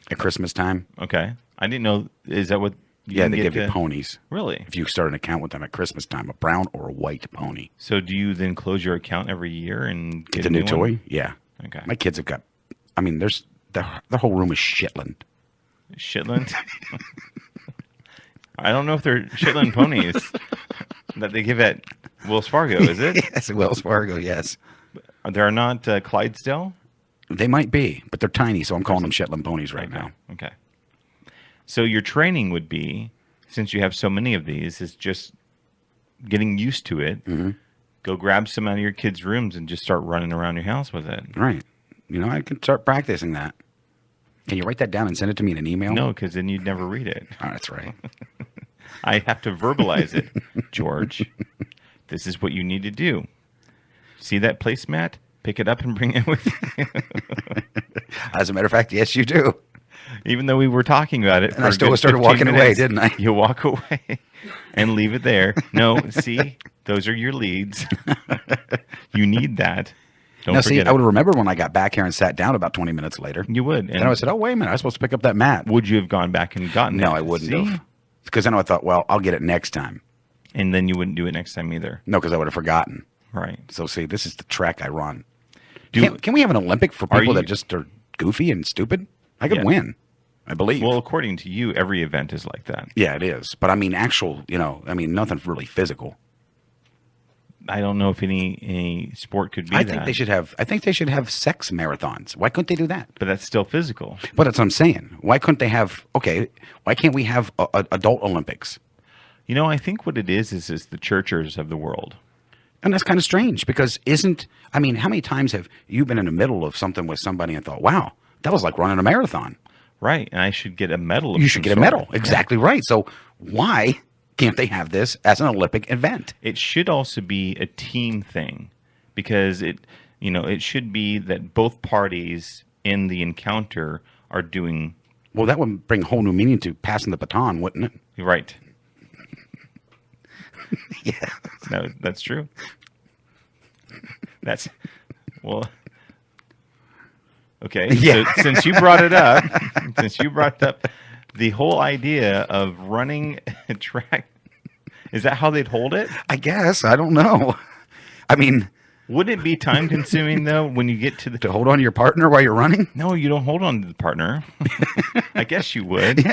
at Christmas time. Okay, I didn't know. Is that what? Yeah, can they get give you to- ponies Really? if you start an account with them at Christmas time, a brown or a white pony. So do you then close your account every year and get Get a new one? toy. Yeah, Okay. my kids have got. I mean, there's their whole room is Shetland. Shetland. I don't know if they're Shetland ponies that they give at Wells Fargo. Is it? Yes, Wells Fargo. Yes, They're not Clydesdale. they might be, but they're tiny, so I'm calling them Shetland ponies right now. Okay. So your training would be, since you have so many of these, is just getting used to it. Mm-hmm. Go grab some out of your kids' rooms and just start running around your house with it. Right. I can start practicing that. Can you write that down and send it to me in an email? No, because then you'd never read it. Oh, that's right. I have to verbalize it, George. This is what you need to do. See that placemat? Pick it up and bring it with you. As a matter of fact, yes, you do. Even though we were talking about it, And I still started walking away, didn't I? You walk away and leave it there. No, see, those are your leads. You need that. Don't Now, see, forget I would it. remember when I got back here and sat down about 20 minutes later. You would. And I said, oh, wait a minute. I was supposed to pick up that mat. Would you have gone back and gotten it? No, I wouldn't See? have. Because then I thought, well, I'll get it next time. And then you wouldn't do it next time either. No, because I would have forgotten. Right. So, see, this is the track I run. Do, Can we have an Olympic for Are people you- that just are goofy and stupid? I could Yeah. win, I believe. well, according to you, every event is like that. yeah, it is. But I mean, nothing really physical. I don't know if any sport could be I that. think they should have sex marathons. Why couldn't they do that? But that's still physical. But that's what I'm saying. Why couldn't they have? Okay, why can't we have adult Olympics? You know, I think what it is the churchers of the world. And that's kind of strange because I mean, how many times have you been in the middle of something with somebody and thought, wow, that was like running a marathon? Right. And I should get a medal. Of You some should get a sort. medal. Exactly right. So why can't they have this as an Olympic event? It should also be a team thing because it should be that both parties in the encounter are doing Well, that would bring a whole new meaning to passing the baton, wouldn't it? right. Yeah. No, that's true. That's well. Okay. Yeah. So since you brought it up, the whole idea of running a track, is that how they'd hold it? I guess. I don't know. I mean, Wouldn't it be time consuming though when you get to the? to hold on to your partner while you're running? No, you don't hold on to the partner. I guess you would.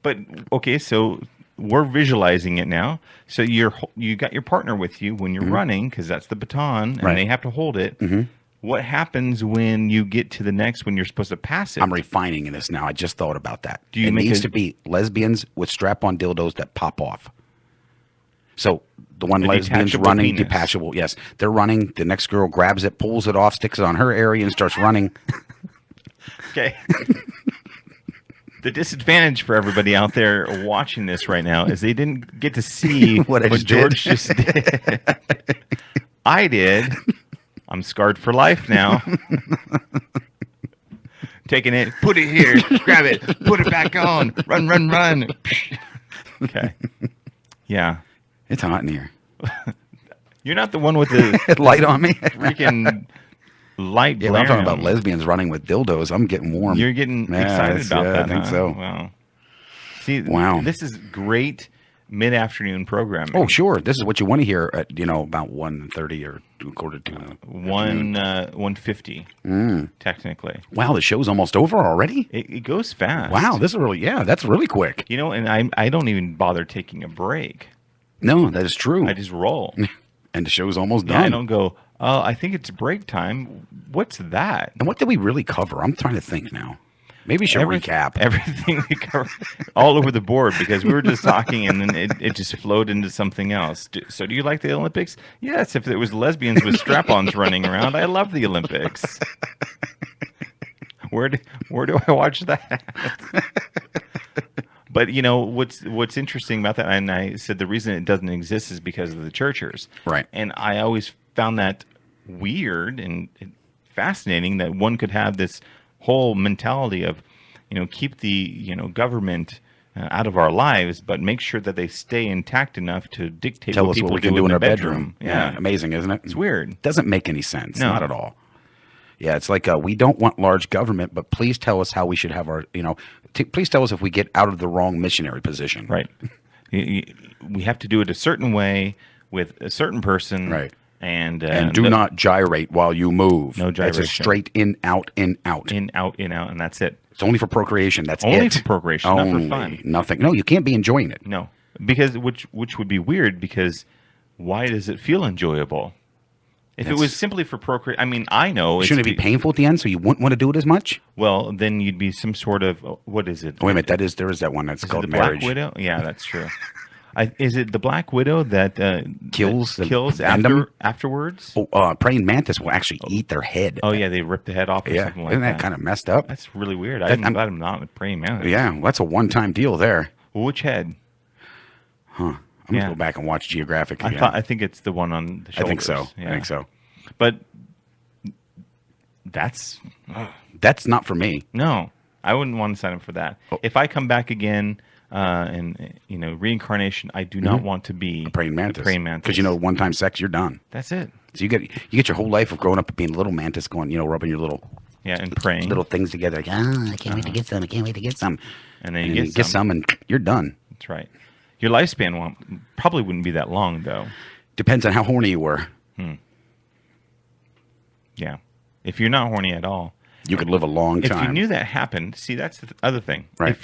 But okay, so we're visualizing it now. So you got your partner with you when you're running because that's the baton, and Right. they have to hold it. What happens when you get to the next when you're supposed to pass it? I'm refining this now. I just thought about that. Do you it make needs a- to be lesbians with strap-on dildos that pop off. So the one A lesbian's detachable running, penis. detachable. Yes, they're running. The next girl grabs it, pulls it off, sticks it on her area, and starts running. Okay. The disadvantage for everybody out there watching this right now is they didn't get to see What I just did. George just did. I did. I'm scarred for life now. Taking it, put it here, grab it, put it back on, run, run, run. Okay. Yeah. It's hot in here. You're not the one with the Light on me. freaking light Yeah, blaring. when I'm talking about lesbians running with dildos. I'm getting warm. You're getting Yeah, excited that's- about yeah, that. I think huh? so. Wow. See, Wow. this is great mid-afternoon programming. Oh, sure. This is what you want to hear at about 1:30 or 1:45. 150 Mm. technically. Wow, the show's almost over already. It goes fast. Wow, this is that's really quick. You know, and I don't even bother taking a break. No, that is true. I just roll. And the show's almost Yeah, I done. don't go. Oh, I think it's break time. What's that? And what did we really cover? I'm trying to think now. Maybe we should recap. Everything we covered all over the board because we were just talking and then it just flowed into something else. So do you like the Olympics? Yes, if it was lesbians with strap-ons running around, I love the Olympics. Where do I watch that? But you know what's interesting about that, and I said the reason it doesn't exist is because of the churchers. Right. And I always found that weird and fascinating that one could have this whole mentality of, keep the government out of our lives, but make sure that they stay intact enough to dictate Tell what us people what we can do in in their our bedroom. Yeah, Amazing, isn't it? it's weird. Doesn't make any sense. No. Not at all. Yeah, it's like we don't want large government, but please tell us how we should have our, please tell us if we get out of the wrong missionary position. Right. We have to do it a certain way with a certain person. Right. And And not gyrate while you move. No It's a gyration. straight in, out, in, out. in, out, and that's it. It's only for procreation. That's Only it. for procreation, not for Only. fun. Nothing. No, you can't be enjoying it. No, because which would be weird because why does it feel enjoyable? If it was That's- simply for procreation, I mean, I know it's Shouldn't it be painful at the end, so you wouldn't want to do it as much? well, then you'd be some sort of what is it? Oh, wait a minute. There is that one that's Is it called the marriage. Black Widow? Yeah, that's true. Is it the Black Widow that Kills that the kills fandom? afterwards? Oh, praying mantis will actually eat their head. Oh yeah, they rip the head off or yeah. something like Isn't that. that kind of messed up? That's really weird. That- I'm glad I'm not a praying mantis. Yeah, well, that's a one-time deal there. Well, which head? I'm Yeah. gonna go back and watch Geographic again. I think it's the one on the I shoulders. think so. Yeah. I think so. But that's That's not for me. no. I wouldn't want to sign up for that. Oh. If I come back again, and reincarnation, I do not want to be Praying mantis. a praying mantis. Because one-time sex, you're done. That's it. So you get your whole life of growing up being a little mantis, going, rubbing your little Yeah, and praying. things together. Like, I can't wait to get some. I can't wait to get some. And then And you then get some. and you're done. That's right. Your lifespan probably wouldn't be that long, though. Depends on how horny you were. Yeah. If you're not horny at all. You could live a long If time. you knew that happened, see, that's the other thing. Right.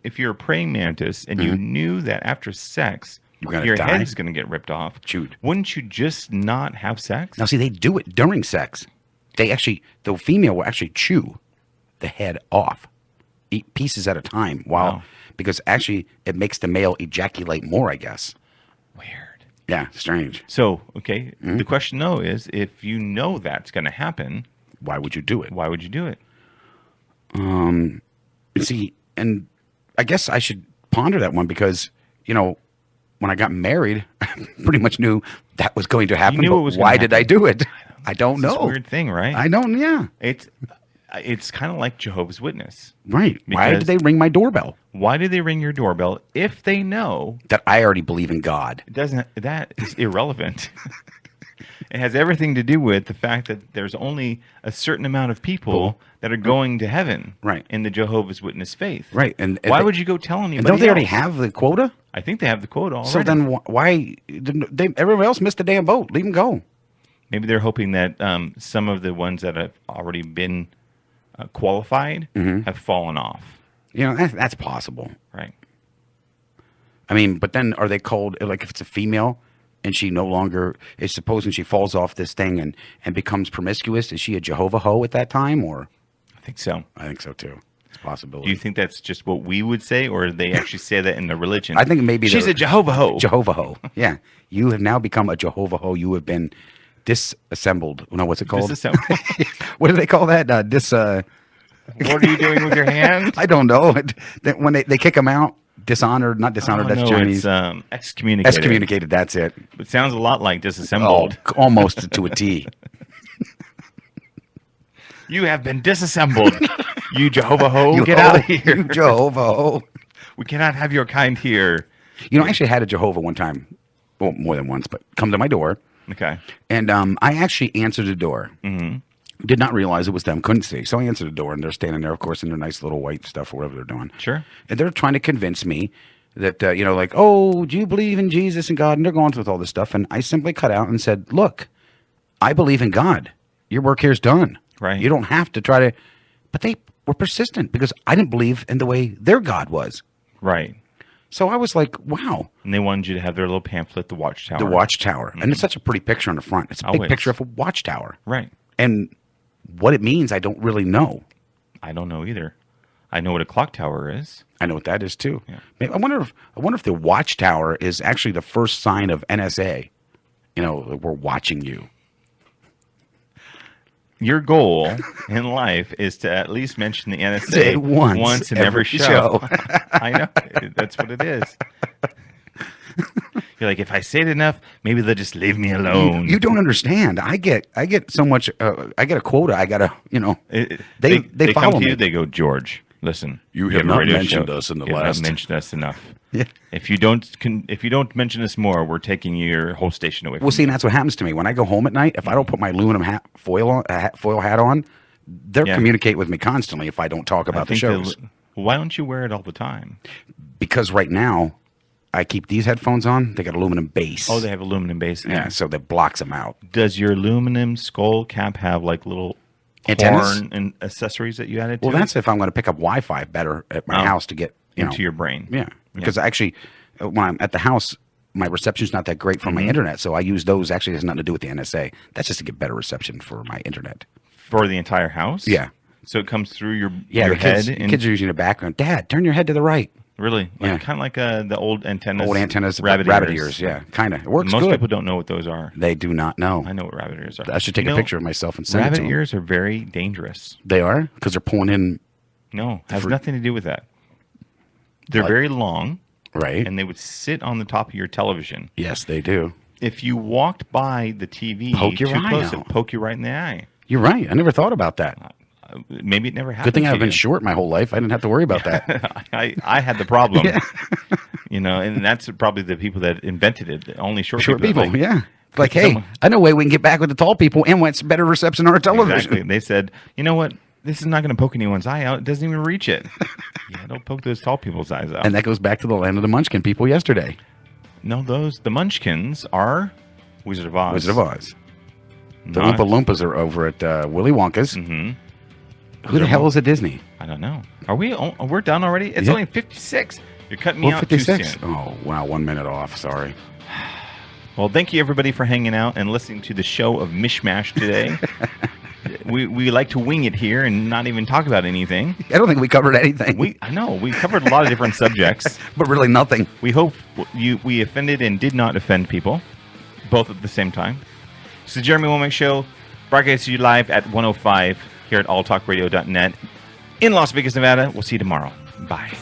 If you're a praying mantis and you knew that after sex, You're gonna your die? head's going to get ripped off, Chewed. wouldn't you just not have sex? Now, see, they do it during sex. The female will actually chew the head off, eat pieces at a time. While Wow. because actually it makes the male ejaculate more, I guess. Weird. Yeah, strange. So, okay, the question though is, if you know that's going to happen, Why would you do it? why would you do it? See, and I guess I should ponder that one because, when I got married, I pretty much knew that was going to happen. knew But it was gonna why did I do it? I don't It's this know. weird thing, right? I don't. Yeah. It's kind of like Jehovah's Witness. Right. Why Because- did they ring my doorbell? Why do they ring your doorbell if they know That I already believe in God. that is irrelevant? It has everything to do with the fact that there's only a certain amount of people that are going to heaven Right. in the Jehovah's Witness faith. Right. And Why they- would you go tell anybody And don't they already else? have the quota? I think they have the quota already. So then why didn't they? Everyone else missed the damn boat. Leave them go. Maybe they're hoping that some of the ones that have already been qualified have fallen off. That's possible. Right. I mean, but then are they called, like, if it's a female and she no longer is, supposing she falls off this thing and becomes promiscuous, is she a Jehovah hoe at that time? Or I think so. I think so too. It's a possibility. Do you think that's just what we would say, or do they actually say that in the religion? I think maybe she's they're- a Jehovah ho. Jehovah hoe. Yeah. You have now become a Jehovah hoe. You have been disassembled. No, what's it called? What do they call that? What are you doing with your hand? I don't know. When they kick them out, dishonored, not dishonored, Oh, that's no, Chinese. It's excommunicated. Excommunicated, that's it. It sounds a lot like Oh, disassembled. almost to a T. You have been disassembled. You Jehovah ho, You get hoe, out of here. You Jehovah hoe. We cannot have your kind here. I actually had a Jehovah one time. Well, more than once, but come to my door. Okay. And I actually answered the door. Mm-hmm. Did not realize it was them. Couldn't see. So I answered the door, and they're standing there, of course, in their nice little white stuff or whatever they're doing. Sure. And they're trying to convince me that, like, oh, do you believe in Jesus and God? And they're going through with all this stuff. And I simply cut out and said, look, I believe in God. Your work here is done. Right. You don't have to try to. But they were persistent because I didn't believe in the way their God was. Right. So I was like, wow, And they wanted you to have their little pamphlet, the Watchtower. the watchtower. And it's such a pretty picture on the front. It's a big Always. picture of a watchtower. Right. And what it means, I don't really know. I don't know either. I know what a clock tower is. I know what that is too. Yeah. Maybe- I wonder if the watchtower is actually the first sign of NSA. We're watching you. Your goal in life is to at least mention the NSA Say it once in every every show. show. I know. That's what it is. You're like, if I say it enough, maybe they'll just leave me alone. You don't understand. I get so much. I get a quota. I gotta. They come follow to me. you. They go, George, listen. You we have a not radio mentioned show. us in the You have last- not mentioned us enough. Yeah. If you don't mention us more, we're taking your whole station away from Well, see, you. and that's what happens to me when I go home at night. If I don't put my aluminum foil hat on, they'll Yeah. communicate with me constantly if I don't talk I about the think shows. why don't you wear it all the time? Because right now, I keep these headphones on. They got aluminum base. Oh, they have aluminum base. in yeah, it. so that blocks them out. Does your aluminum skull cap have like little Antennas? horn and accessories that you added to Well, it? that's if I'm going to pick up Wi-Fi better at my Oh. house to get into your brain? Yeah, because actually, when I'm at the house, my reception's not that great for my internet, so I use those. Actually, it has nothing to do with the NSA. That's just to get better reception for my internet. For the entire house? Yeah. So it comes through your Yeah, your the kids, head and kids are using the background. Dad, turn your head to the right. really Yeah. kind of like the old antennas. Old antennas, rabbit ears. Yeah, kind of. It works Most good. people don't know what those are. They do not know. I know what rabbit ears are. I should take You a know, picture of myself and send it to Rabbit them. ears are very dangerous. They are because they're pulling in No, has For- nothing to do with that. They're What? very long, right. and they would sit on the top of your television. Yes, they do. If you walked by the TV Poke your too eye close, out. it'd poke you right in the eye. You're right. I never thought about that. Maybe it never happened. Good thing to I've been you. short my whole life. I didn't have to worry about that. I had the problem. And that's probably the people that invented it. Only short People, that, like, yeah. Like, hey, someone- I know a way we can get back with the tall people and what's better reception on our television. Exactly. They said, you know what? This is not going to poke anyone's eye out. It doesn't even reach it. Yeah, don't poke those tall people's eyes out. And that goes back to the land of the Munchkin people yesterday. No, the Munchkins are Wizard of Oz. Wizard of Oz. The Not- Oompa Loompas are over at Willy Wonka's. Mhm. Who the hell is at Disney? I don't know. Are we? We're done already? It's Yeah. only 56. You're cutting me Oh, out too 56. soon. Oh, wow. 1 minute off. Sorry. Well, thank you everybody for hanging out and listening to the show of Mishmash today. we like to wing it here and not even talk about anything. I don't think we covered anything. I know we covered a lot of different subjects, but really nothing. We hope we offended and did not offend people, both at the same time. It's the Jeremy Womack Show, broadcast to you live at 105 here at alltalkradio.net in Las Vegas, Nevada. We'll see you tomorrow. Bye.